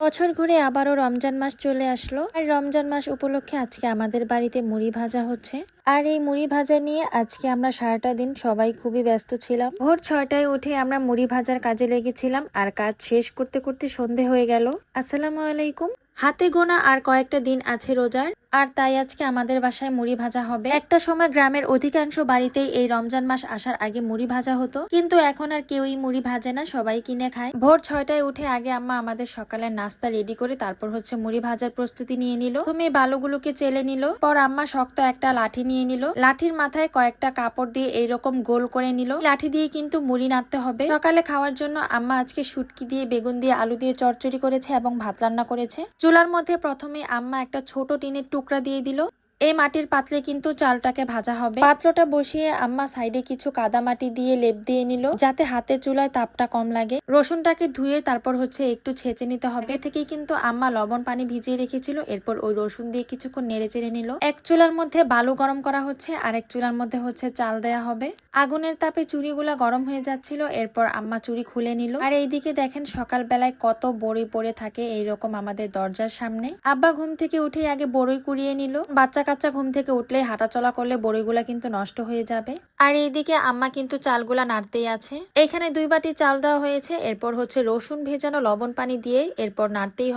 বছর ঘুরে আবারও রমজান মাস চলে আসলো। আর রমজান মাস উপলক্ষে আজকে আমাদের বাড়িতে মুড়ি ভাজা হচ্ছে। আর এই মুড়ি ভাজা নিয়ে আজকে আমরা সারাটা দিন সবাই খুবই ব্যস্ত ছিলাম। ভোর 6টায় উঠে আমরা মুড়ি ভাজার কাজে লেগেছিলাম আর কাজ শেষ করতে করতে সন্ধে হয়ে গেল। আসসালামু আলাইকুম। হাতে গোনা আর কয়েকটা দিন আছে রোজার, আর তাই আজকে আমাদের বাসায় মুড়ি ভাজা হবে। একটা সময় গ্রামের অধিকাংশ বাড়িতেই এই রমজান মাস আসার আগে মুড়ি ভাজা হতো, কিন্তু এখন আর কেউই মুড়ি ভাজে না, সবাই কিনে খায়। ভোর 6টায় উঠে আগে আম্মা আমাদের সকালের নাস্তা রেডি করে তারপর মুড়ি ভাজার প্রস্তুতি নিয়ে নিল। তুমি বালুগুলোকে চেলে নিল, পর আম্মা শক্ত একটা লাঠি নিয়ে নিল, লাঠির মাথায় কয়েকটা কাপড় দিয়ে এইরকম গোল করে নিল। লাঠি দিয়ে কিন্তু মুড়ি নাড়তে হবে। সকালে খাওয়ার জন্য আম্মা আজকে শুটকি দিয়ে, বেগুন দিয়ে, আলু দিয়ে চচ্চড়ি করেছে এবং ভাত রান্না করেছে। চুলার মধ্যে প্রথমে আম্মা একটা ছোট টিনের টুকরা দিয়ে দিল। এই মাটির পাত্রে কিন্তু চালটাকে ভাজা হবে। পাত্রটা বসিয়ে আম্মা সাইডে কিছু কাদা মাটি দিয়ে লেপ দিয়ে নিল, যাতে হাতে চুলায় তাপটা কম লাগে। রসুনটাকে ধুয়ে তারপর একটু ছেঁচে নিতে হবে। থেকেই কিন্তু আম্মা লবণ পানি ভিজিয়ে রেখেছিল। এরপর ওই রসুন দিয়ে কিছুক্ষণ নেড়ে চেড়ে নিল। এক চুলার মধ্যে বালু গরম করা হচ্ছে, আর এক চুলার মধ্যে চাল দেয়া হবে। আগুনের তাপে চুড়িগুলা গরম হয়ে যাচ্ছিল। এরপর আম্মা চুড়ি খুলে নিল। আর এইদিকে দেখেন সকাল বেলায় কত বড়ি পড়ে থাকে এইরকম আমাদের দরজার সামনে। আব্বা ঘুম থেকে উঠে আগে বড়ই কুড়িয়ে নিল। বাচ্চা কাচ্চা ঘুম থেকে উঠলে হাঁটাচলা করলে বড়িগুলা কিন্তু নষ্ট হয়ে যাবে। আর এইদিকে আম্মা কিন্তু চালগুলা নাড়তেই আছে। এখানে 2 বাটি চাল দেওয়া হয়েছে। এরপর রসুন ভেজানো লবণ পানি দিয়ে এরপর নাড়তেই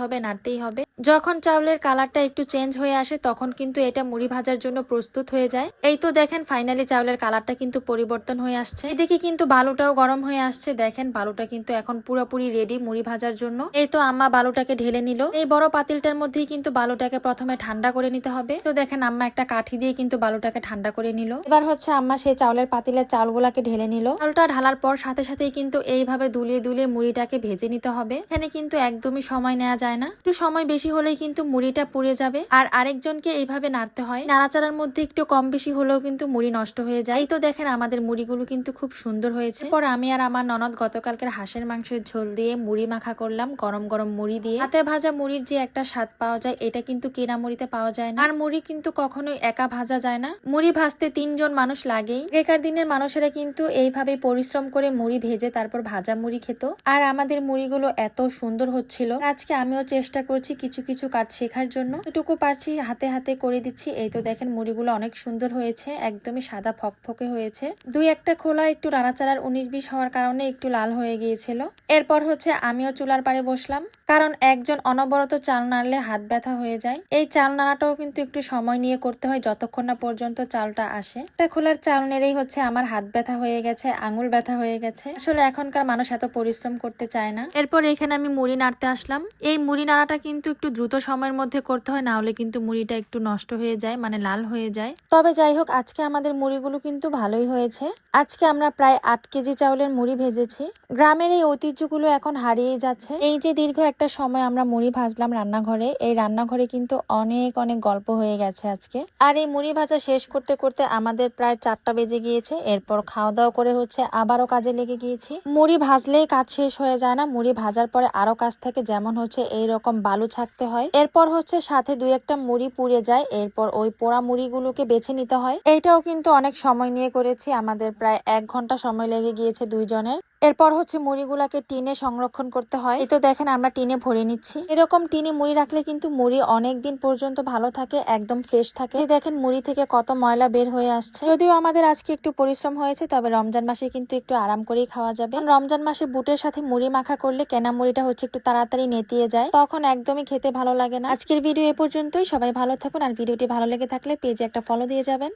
হবে। যখন চাউলের কালারটা একটু চেঞ্জ হয়ে আসে তখন কিন্তু এটা মুড়ি ভাজার জন্য প্রস্তুত হয়ে যায়। এই তো দেখেন ফাইনালি চাউলের কালারটা কিন্তু পরিবর্তন হয়ে আসছে। এদিকে কিন্তু বালুটাও গরম হয়ে আসছে। দেখেন বালুটা কিন্তু এখন পুরোপুরি রেডি মুড়ি ভাজার জন্য। এই তো আম্মা বালুটাকে ঢেলে নিল। এই বড় পাতিলটার মধ্যেই কিন্তু বালুটাকে প্রথমে ঠান্ডা করে নিতে হবে। তো দেখেন আম্মা একটা কাঠি দিয়ে কিন্তু বালুটাকে ঠান্ডা করে নিল। এবার আম্মা সেই চাউলের পাতিলের চালগুলাকে ঢেলে নিল। চালটা ঢালার পর সাথে সাথেই কিন্তু এইভাবে দুলিয়ে দুলিয়ে মুড়িটাকে ভেজে নিতে হবে। এখানে কিন্তু একদমই সময় নেওয়া যায় না, একটু সময় বেশি হলেই কিন্তু মুড়িটা পুড়ে যাবে। আর আরেকজনকে এইভাবে নাড়তে হয়। নাড়াচাড়ার মধ্যে একটু কম বেশি হলেও কিন্তু মুড়ি নষ্ট হয়ে যায়। এই তো দেখেন আমাদের মুড়িগুলো কিন্তু খুব সুন্দর হয়েছে। পর আমি আর আমার ননদ গতকালকের হাঁসের মাংসের ঝোল দিয়ে মুড়ি মাখা করলাম, গরম গরম মুড়ি দিয়ে। হাতে ভাজা মুড়ির যে একটা স্বাদ পাওয়া যায় এটা কিন্তু কেনা মুড়িতে পাওয়া যায় না। আর মুড়ি কিন্তু কখনোই একা ভাজা যায় না, মুড়ি ভাজতে 3 জন মানুষ লাগেই। আগেকার দিনের মানুষেরা কিন্তু এইভাবে পরিশ্রম করে মুড়ি ভেজে তারপর ভাজা মুড়ি খেত। আর আমাদের মুড়িগুলো এত সুন্দর হচ্ছিল। আজকে আমিও চেষ্টা করছি কিছু কিছু কাজ শেখার জন্য, যেটুকু পারছি হাতে হাতে করে দিচ্ছি। এই তো দেখেন মুড়িগুলো অনেক সুন্দর হয়েছে, একদমই সাদা ফকফকে হয়েছে। 2-1টা খোলা একটু নাড়াচাড়ার 19-20 হওয়ার কারণে একটু লাল হয়ে গিয়েছিল। এরপর আমিও চুলার পাড়ে বসলাম, কারণ একজন অনবরত চাল নাড়লে হাত ব্যথা হয়ে যায়। এই চাল নাড়াটাও কিন্তু একটু সময় নিয়ে করতে হয়, যতক্ষণ না পর্যন্ত চালটা আসে। একটা খোলার চাল নেড়েই আমার হাত ব্যথা হয়ে গেছে, আঙুল ব্যথা হয়ে গেছে। আসলে এখনকার মানুষ এত পরিশ্রম করতে চায় না। এরপর এখানে আমি মুড়ি নাড়তে আসলাম। এই মুড়ি নাড়াটা কিন্তু একটু দ্রুত সময়ের মধ্যে করতে হয়, না হলে কিন্তু মুড়িটা একটু নষ্ট হয়ে যায়, মানে লাল হয়ে যায়। তবে যাই হোক আজকে আমাদের মুড়িগুলো কিন্তু ভালোই হয়েছে। আজকে আমরা প্রায় 8 কেজি চাউলের মুড়ি ভেজেছি। গ্রামের এই ঐতিহ্যগুলো এখন হারিয়ে যাচ্ছে। এই যে দীর্ঘ একটা সময় আমরা মুড়ি ভাজলাম রান্নাঘরে, এই রান্নাঘরে কিন্তু অনেক অনেক গল্প হয়ে গেছে আজকে। আর এই মুড়ি ভাজা শেষ করতে করতে আমাদের প্রায় 4টা বেজে গিয়েছে। এরপর খাওয়া দাওয়া করে আবারও কাজে লেগে গিয়েছি। মুড়ি ভাজলেই কাজ শেষ হয়ে যায় না, মুড়ি ভাজার পরে আরো কাজ থাকে, যেমন এইরকম বালু ছাকতে হয়। এরপর সাথে 2-1টা মুড়ি পুড়ে যায়। এরপর ওই পোড়া মুড়িগুলোকে বেছে নিতে হয়। এইটাও কিন্তু অনেক সময় নিয়ে করেছি, আমাদের প্রায় 1 ঘন্টা সময় লেগে গিয়েছে 2 জনের। এরপর মুড়িগুলাকে টিনে সংরক্ষণ করতে হয়। এই তো দেখেন আমরা টিনে ভরে নিচ্ছি। এরকম টিনে মুড়ি রাখলে কিন্তু মুড়ি অনেক দিন পর্যন্ত ভালো থাকে, একদম ফ্রেশ থাকে। দেখেন মুড়ি থেকে কত ময়লা বের হয়ে আসছে। যদিও আমাদের আজকে একটু পরিশ্রম হয়েছে, তবে রমজান মাসে কিন্তু একটু আরাম করেই খাওয়া যাবে। রমজান মাসে বুটের সাথে মুড়ি মাখা করলে কেনা মুড়িটা একটু তাড়াতাড়ি নেতিয়ে যায়, তখন একদমই খেতে ভালো লাগে না। আজকের ভিডিও এ পর্যন্তই। সবাই ভালো থাকুন, আর ভিডিওটি ভালো লেগে থাকলে পেজে একটা ফলো দিয়ে যাবেন।